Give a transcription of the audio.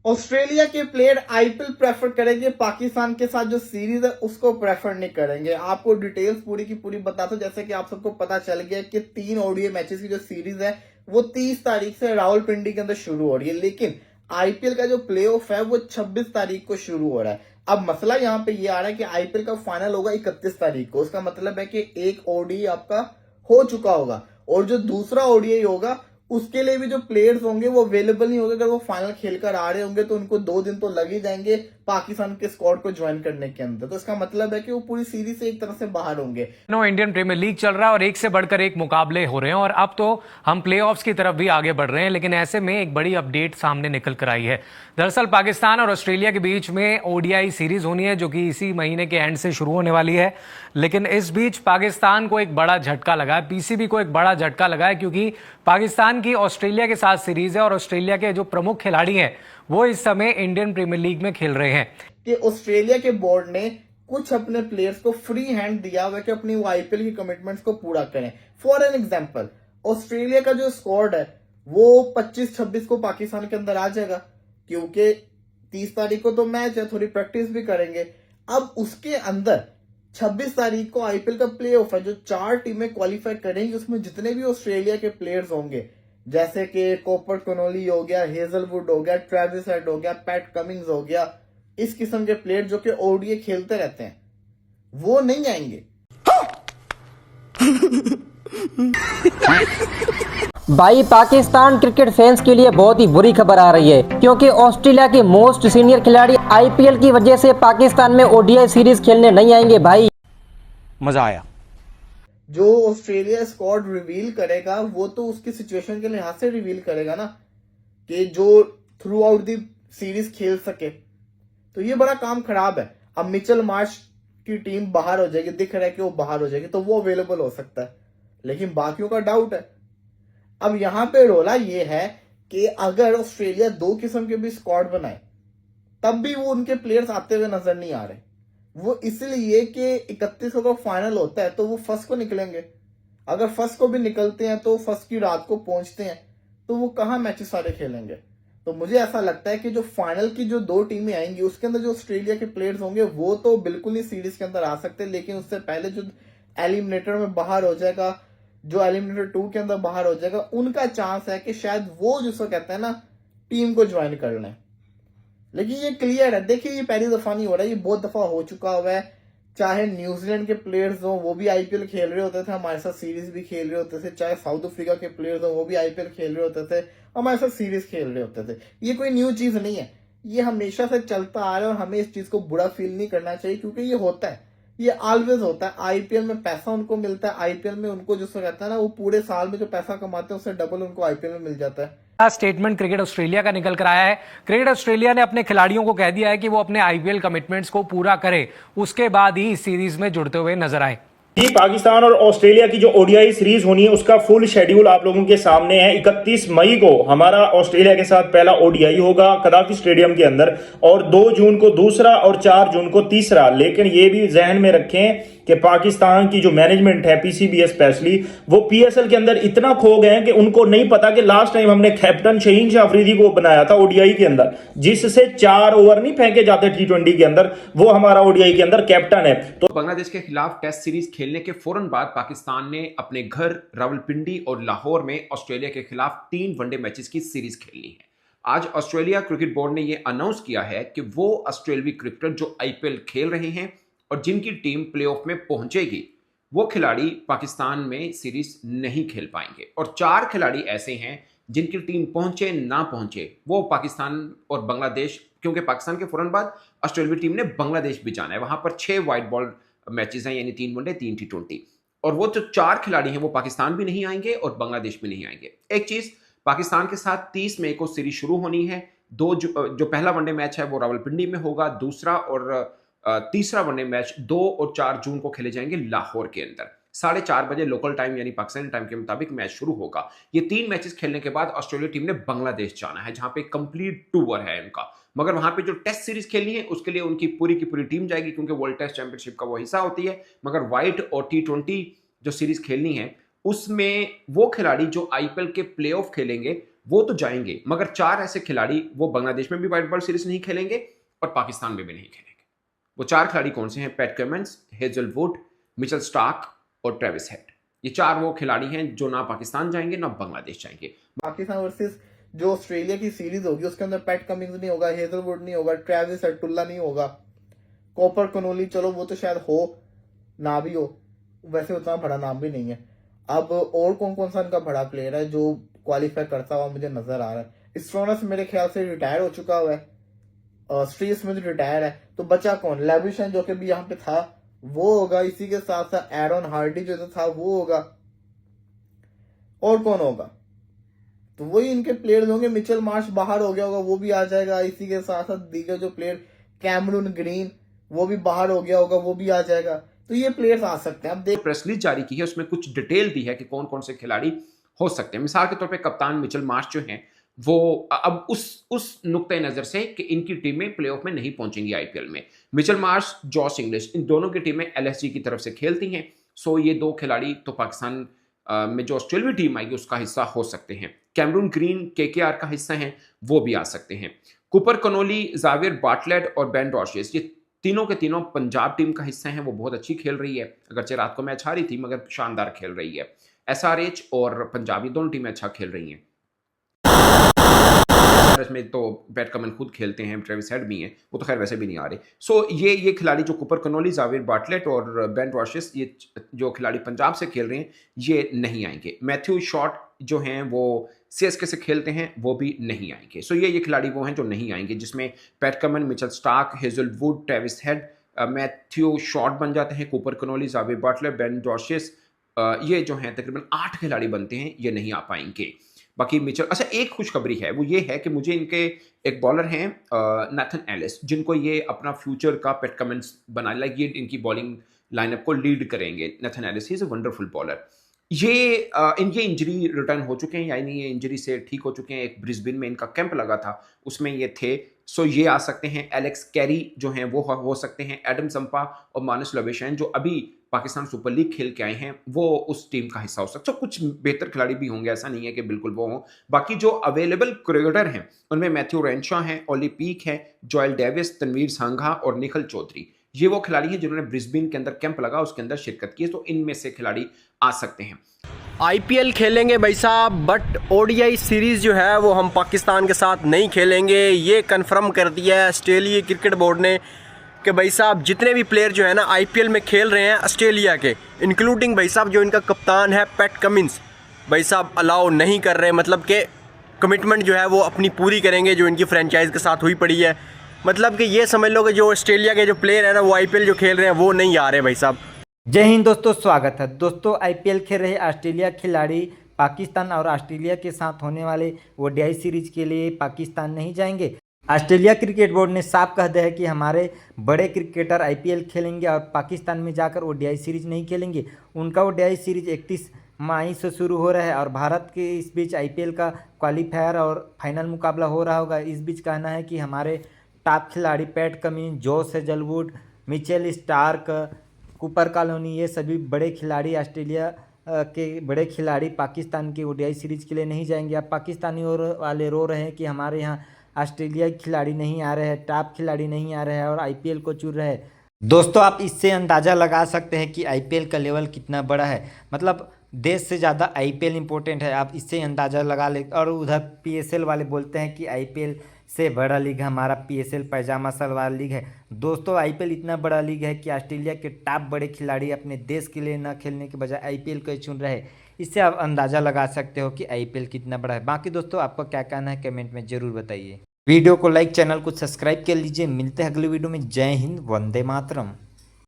Australia के player IPL prefer करेंगे, पाकिस्तान के साथ जो सीरीज है उसको प्रेफर नहीं करेंगे। आपको डिटेल्स पूरी की पूरी बताता हूं। जैसे कि आप सबको पता चल गया कि 3 ओडीआई मैचेस की जो सीरीज है वो 30 तारीख से रावलपिंडी के अंदर शुरू हो रही है, लेकिन आईपीएल का जो प्ले ऑफ है वो 26 तारीख को शुरू हो रहा है। अब मसला यहाँ पे ये आ रहा है कि आईपीएल का फाइनल होगा 31 तारीख को। उसका मतलब है कि एक ओडीआई आपका हो चुका होगा और जो दूसरा ओडीआई होगा उसके लिए भी जो प्लेयर्स होंगे वो अवेलेबल नहीं होंगे। अगर वो फाइनल खेलकर आ रहे होंगे तो उनको 2 दिन तो लग ही जाएंगे पाकिस्तान के स्क्वाड को ज्वाइन करने के अंदर। तो इसका मतलब है कि वो पूरी सीरीज से एक तरह से बाहर होंगे। इंडियन प्रीमियर लीग चल रहा है और एक से बढ़कर एक मुकाबले हो रहे हैं और अब तो हम प्लेऑफ्स की तरफ भी आगे बढ़ रहे हैं। लेकिन ऐसे में एक बड़ी अपडेट सामने निकल कर आई है। दरअसल पाकिस्तान और ऑस्ट्रेलिया के बीच में ओडीआई सीरीज होनी है जो कि इसी महीने के एंड से शुरू होने वाली है। लेकिन इस बीच पाकिस्तान को एक बड़ा झटका लगा है, पीसीबी को एक बड़ा झटका लगा है, क्योंकि पाकिस्तान की ऑस्ट्रेलिया के साथ सीरीज है और ऑस्ट्रेलिया के जो प्रमुख खिलाड़ी हैं वो इस समय इंडियन प्रीमियर लीग में खेल रहे हैं। कि ऑस्ट्रेलिया के बोर्ड ने कुछ अपने प्लेयर्स को फ्री हैंड दिया हुआ कि अपनी वो आईपीएल की कमिटमेंट्स को पूरा करें। फॉर एन एग्जांपल, ऑस्ट्रेलिया का जो स्क्वाड है वो 25-26 को पाकिस्तान के अंदर आ जाएगा, क्योंकि 30 तारीख को तो मैच है, थोड़ी प्रैक्टिस भी करेंगे। अब उसके अंदर 26 तारीख को आईपीएल का प्ले ऑफ है, जो 4 टीमें क्वालिफाई करेंगी उसमें जितने भी ऑस्ट्रेलिया के प्लेयर्स होंगे, जैसे कि कॉपर कनोली हो गया, हेजलवुड हो गया, ट्रेविस हेड हो गया, पैट कमिंग्स हो गया, इस किस्म के प्लेयर जो कि ओडीआई खेलते रहते हैं, वो नहीं आएंगे। भाई पाकिस्तान क्रिकेट फैंस के लिए बहुत ही बुरी खबर आ रही है, क्योंकि ऑस्ट्रेलिया के मोस्ट सीनियर खिलाड़ी आईपीएल की वजह से पाकिस्तान में ओडीआई सीरीज खेलने नहीं आएंगे। भाई मजा आया। जो ऑस्ट्रेलिया स्क्वाड रिवील करेगा वो तो उसकी सिचुएशन के लिहाज से रिवील करेगा ना, कि जो थ्रू आउट दी सीरीज खेल सके। तो ये बड़ा काम खराब है। अब मिचेल मार्श की टीम बाहर हो जाएगी, दिख रहा है कि वो बाहर हो जाएगी, तो वो अवेलेबल हो सकता है, लेकिन बाकियों का डाउट है। अब यहां पे रोला ये है कि अगर ऑस्ट्रेलिया 2 किस्म के भी स्क्वाड बनाए तब भी वो उनके प्लेयर्स आते हुए नजर नहीं आ रहे। वो इसलिए कि 31 को फाइनल होता है तो वो फर्स्ट को निकलेंगे। अगर फर्स्ट को भी निकलते हैं तो फर्स्ट की रात को पहुंचते हैं, तो वो कहां मैचेस सारे खेलेंगे। तो मुझे ऐसा लगता है कि जो फाइनल की जो 2 टीमें आएंगी उसके अंदर जो ऑस्ट्रेलिया के प्लेयर्स होंगे वो तो बिल्कुल नहीं सीरीज के अंदर आ सकते, लेकिन उससे पहले जो एलिमिनेटर में बाहर हो जाएगा, जो एलिमिनेटर 2 के अंदर बाहर हो जाएगा, उनका चांस है कि शायद वो जिसको कहते हैं ना टीम को ज्वाइन कर लें। लेकिन ये क्लियर है, देखिए ये पहली दफा नहीं हो रहा है, ये बहुत दफा हो चुका हुआ है। चाहे न्यूजीलैंड के प्लेयर्स हो वो भी आईपीएल खेल रहे होते थे, हमारे साथ सीरीज भी खेल रहे होते थे। चाहे साउथ अफ्रीका के प्लेयर्स हो वो भी आईपीएल खेल रहे होते थे, हमारे साथ सीरीज खेल रहे होते थे। ये कोई न्यू चीज नहीं है, ये हमेशा से चलता आ रहा है और हमें इस चीज को बुरा फील नहीं करना चाहिए, क्योंकि ये होता है, ये ऑलवेज होता है। आईपीएल में पैसा उनको मिलता है, आईपीएल में उनको जिसको कहता है ना वो पूरे साल में जो पैसा कमाते हैं उससे डबल उनको आईपीएल में मिल जाता है। स्टेटमेंट क्रिकेट ऑस्ट्रेलिया का निकल कर आया है। क्रिकेट ऑस्ट्रेलिया ने अपने खिलाड़ियों को कह दिया है कि वो अपने आईपीएल कमिटमेंट्स को पूरा करें, उसके बाद ही इस सीरीज में जुड़ते हुए नजर आए। पाकिस्तान और ऑस्ट्रेलिया की जो ओडीआई सीरीज होनी है उसका फुल शेड्यूल आप लोगों के सामने है। 31 मई को हमारा ऑस्ट्रेलिया के साथ पहला ओडीआई होगा कदाफी स्टेडियम के अंदर, और 2 जून को दूसरा और 4 जून को तीसरा। लेकिन ये भी जहन में रखें कि पाकिस्तान की जो मैनेजमेंट है, पीसीबी स्पेशली, वो पीएसएल के अंदर इतना खो गए हैं कि उनको नहीं पता कि लास्ट टाइम हमने कैप्टन शहीन शाह अफरीदी को बनाया था ओडीआई के अंदर, जिससे 4 ओवर नहीं फेंके जाते टी20 के अंदर, वो हमारा ओडीआई के अंदर कैप्टन है। तो बांग्लादेश के खिलाफ टेस्ट सीरीज खेलने के फौरन बाद पाकिस्तान ने अपने घर रावलपिंडी और लाहौर में ऑस्ट्रेलिया के खिलाफ 3 वनडे मैचेस की सीरीज खेलनी है। आज ऑस्ट्रेलिया क्रिकेट बोर्ड ने यह अनाउंस किया है कि वो ऑस्ट्रेलियाई क्रिकेटर जो आईपीएल खेल रहे हैं और जिनकी टीम प्लेऑफ में पहुंचेगी, वो खिलाड़ी पाकिस्तान में सीरीज नहीं खेल पाएंगे। और 4 खिलाड़ी ऐसे हैं जिनकी टीम पहुंचे ना पहुंचे वो पाकिस्तान और बांग्लादेश, क्योंकि पाकिस्तान के फौरन बाद ऑस्ट्रेलियाई टीम ने बांग्लादेश भी जाना है। वहां पर 6 व्हाइट बॉल मैचेस हैं, यानी 3 वनडे 3 टी20, और वो जो 4 खिलाड़ी हैं वो पाकिस्तान भी नहीं आएंगे और बांग्लादेश भी नहीं आएंगे। एक चीज, पाकिस्तान के साथ 30 मई को सीरीज शुरू होनी है। जो पहला वनडे मैच है वो रावलपिंडी में होगा, दूसरा और तीसरा वनडे मैच 2 और 4 जून को खेले जाएंगे लाहौर के अंदर। 4:30 बजे लोकल टाइम यानी पाकिस्तानी टाइम के मुताबिक मैच शुरू होगा। ये 3 मैचेस खेलने के बाद ऑस्ट्रेलिया टीम ने बांग्लादेश जाना है, जहां पे कंप्लीट टूर है उनका। मगर वहां पे जो टेस्ट सीरीज खेलनी है उसके लिए उनकी पूरी की पूरी टीम जाएगी, क्योंकि वर्ल्ड टेस्ट चैंपियनशिप का वो हिस्सा होती है। मगर व्हाइट और टी20 जो सीरीज खेलनी है उसमें वो खिलाड़ी जो आईपीएल के प्लेऑफ खेलेंगे वो तो जाएंगे, मगर 4 ऐसे खिलाड़ी वो बांग्लादेश में भी व्हाइट बॉल सीरीज नहीं खेलेंगे और पाकिस्तान में भी नहीं खेलेंगे। वो 4 खिलाड़ी कौन से हैं? PAT Cummins, Hazlewood, Mitchell Starc और ट्रेविस हेड। ये 4 वो खिलाड़ी हैं जो ना पाकिस्तान जाएंगे ना बांग्लादेश जाएंगे। पाकिस्तान वर्सेस जो ऑस्ट्रेलिया की सीरीज होगी उसके अंदर पैट कमिंस नहीं होगा, हेजलवुड नहीं होगा, ट्रेविस हेड नहीं होगा, कॉपर कनोली, चलो वो तो शायद हो ना भी हो, वैसे उतना बड़ा नाम भी नहीं है। अब और कौन कौन सा इनका बड़ा प्लेयर है जो क्वालिफाई करता हुआ मुझे नजर आ रहा है? स्ट्रोनस मेरे ख्याल से रिटायर हो चुका हुआ है, स्टीव स्मिथ रिटायर है, तो बचा कौन? लेविशन जो कि भी यहाँ पे था वो होगा, इसी के साथ साथ एरन हार्डी जो था वो होगा, और कौन होगा? तो वही इनके प्लेयर्स होंगे। मिचेल मार्श बाहर हो गया होगा, वो भी आ जाएगा। इसी के साथ साथ दीगर जो प्लेयर, कैमरून ग्रीन वो भी बाहर हो गया होगा, वो भी आ जाएगा। तो ये प्लेयर्स आ सकते हैं। अब देख, प्रेस रिलीज जारी की है, उसमें कुछ डिटेल दी है कि कौन कौन से खिलाड़ी हो सकते हैं। मिसाल के तौर पे कप्तान मिचेल मार्श जो हैं वो अब उस नुक्ते नजर से कि इनकी टीमें प्लेऑफ में नहीं पहुंचेंगी आईपीएल में। मिचेल मार्श, जॉश इंग्लिश, इन दोनों की टीमें एलएसजी की तरफ से खेलती हैं। सो ये 2 खिलाड़ी तो पाकिस्तान में जो ऑस्ट्रेलियाई टीम आएगी उसका हिस्सा हो सकते हैं। कैमरून ग्रीन केकेआर का हिस्सा हैं, वो भी आ सकते हैं। कूपर कनोली, जावियर बाटलेट और बेन रॉशेस, ये तीनों के तीनों पंजाब टीम का हिस्सा हैं। वो बहुत अच्छी खेल रही है, अगरचे रात को मैच हारी थी मगर शानदार खेल रही है। एसआरएच और पंजाबी दोनों टीमें अच्छा खेल रही हैं। में तो पैट कमिंस खुद खेलते हैं, ट्रेविस हेड भी हैं, वो तो खैर वैसे भी नहीं आ रहे। सो ये खिलाड़ी जो कूपर कनोली, जावियर बाटलेट और बेन रॉशेस, ये जो खिलाड़ी पंजाब से खेल रहे हैं ये नहीं आएंगे। मैथ्यू शॉट जो हैं वो सीएसके से खेलते हैं, वो भी नहीं आएंगे। सो ये खिलाड़ी वो हैं जो नहीं आएंगे, जिसमें Pat Cummins, Mitchell Starc, Hazlewood, Travis Head, Matthew Short बन जाते हैं, Cooper Connolly, Xavier Bartlett, Ben Dwarshuis, ये जो हैं तकरीबन 8 खिलाड़ी बनते हैं, ये नहीं आ पाएंगे। बाकी मिचेल, अच्छा एक खुशखबरी है, वो ये है कि मुझे इनके एक बॉलर हैं नाथन एलिस, जिनको ये अपना फ्यूचर का पैट कमिंस बना, लाइक ये इनकी बॉलिंग लाइनअप को लीड करेंगे। Nathan Ellis is a wonderful bowler. इनके इंजरी रिटर्न हो चुके हैं, यानी ये इंजरी से ठीक हो चुके हैं। एक ब्रिस्बेन में इनका कैंप लगा था, उसमें ये थे। सो ये आ सकते हैं। एलेक्स कैरी जो हैं वो हो सकते हैं। एडम जंपा और मानस लवेशन जो अभी पाकिस्तान सुपर लीग खेल के आए हैं वो उस टीम का हिस्सा हो सकता है। कुछ बेहतर खिलाड़ी भी होंगे, ऐसा नहीं है कि बिल्कुल वो हों। बाकी जो अवेलेबल क्रिकेटर हैं उनमें मैथ्यू रेनशॉ हैं, ओली पीक है, जोएल डेविस, तनवीर सांघा और निखिल चौधरी। ये वो खिलाड़ी हैं जिन्होंने ब्रिस्बेन के अंदर कैंप लगा उसके अंदर शिरकत की है, तो इनमें से खिलाड़ी आ सकते हैं। आईपीएल खेलेंगे भाई साहब, बट ओडीआई सीरीज़ जो है वो हम पाकिस्तान के साथ नहीं खेलेंगे। ये कंफर्म कर दिया है ऑस्ट्रेलिया क्रिकेट बोर्ड ने कि भाई साहब जितने भी प्लेयर जो है ना आईपीएल में खेल रहे हैं ऑस्ट्रेलिया के, इंक्लूडिंग भाई साहब जो इनका कप्तान है पैट कमिंस, भाई साहब अलाउ नहीं कर रहे। मतलब कि कमिटमेंट जो है वो अपनी पूरी करेंगे जो इनकी फ्रेंचाइज के साथ हुई पड़ी है। मतलब कि ये समझ लो कि जो ऑस्ट्रेलिया के जो प्लेयर है ना वो आईपीएल जो खेल रहे हैं वो नहीं आ रहे भाई साहब। जय हिंद दोस्तों, स्वागत है दोस्तों। आईपीएल खेल रहे ऑस्ट्रेलिया खिलाड़ी पाकिस्तान और ऑस्ट्रेलिया के साथ होने वाले ओडीआई सीरीज के लिए पाकिस्तान नहीं जाएंगे। ऑस्ट्रेलिया क्रिकेट बोर्ड ने साफ कह दिया है कि हमारे बड़े क्रिकेटर आईपीएल खेलेंगे और पाकिस्तान में जाकर ओडीआई सीरीज नहीं खेलेंगे। उनका ओडीआई सीरीज 31 मई से शुरू हो रहा है और भारत के इस बीच आईपीएल का क्वालिफायर और फाइनल मुकाबला हो रहा होगा। इस बीच कहना है कि हमारे टॉप खिलाड़ी PAT Cummins, Josh Hazlewood, Mitchell Starc, Cooper colony, ये सभी बड़े खिलाड़ी ऑस्ट्रेलिया के बड़े खिलाड़ी पाकिस्तान की ओडीआई सीरीज के लिए नहीं जाएंगे। अब पाकिस्तानी और वाले रो रहे हैं कि हमारे यहाँ ऑस्ट्रेलिया खिलाड़ी नहीं आ रहे हैं, टॉप खिलाड़ी नहीं आ रहे हैं और आईपीएल को चुन रहे हैं। दोस्तों आप इससे अंदाज़ा लगा सकते हैं कि आईपीएल का लेवल कितना बड़ा है। मतलब देश से ज़्यादा आईपीएल इम्पोर्टेंट है, आप इससे अंदाज़ा लगा ले। और उधर पीएसएल वाले बोलते हैं कि आईपीएल से बड़ा लीग हमारा पीएसएल पैजामा सलवार लीग है। दोस्तों आईपीएल इतना बड़ा लीग है कि ऑस्ट्रेलिया के टॉप बड़े खिलाड़ी अपने देश के लिए न खेलने के बजाय आईपीएल को चुन रहे हैं। इससे आप अंदाज़ा लगा सकते हो कि आईपीएल कितना बड़ा है। बाकी दोस्तों आपको क्या कहना है कमेंट में ज़रूर बताइए। वीडियो को लाइक, चैनल को सब्सक्राइब कर लीजिए। मिलते हैं अगले वीडियो में। जय हिंद, वंदे मातरम।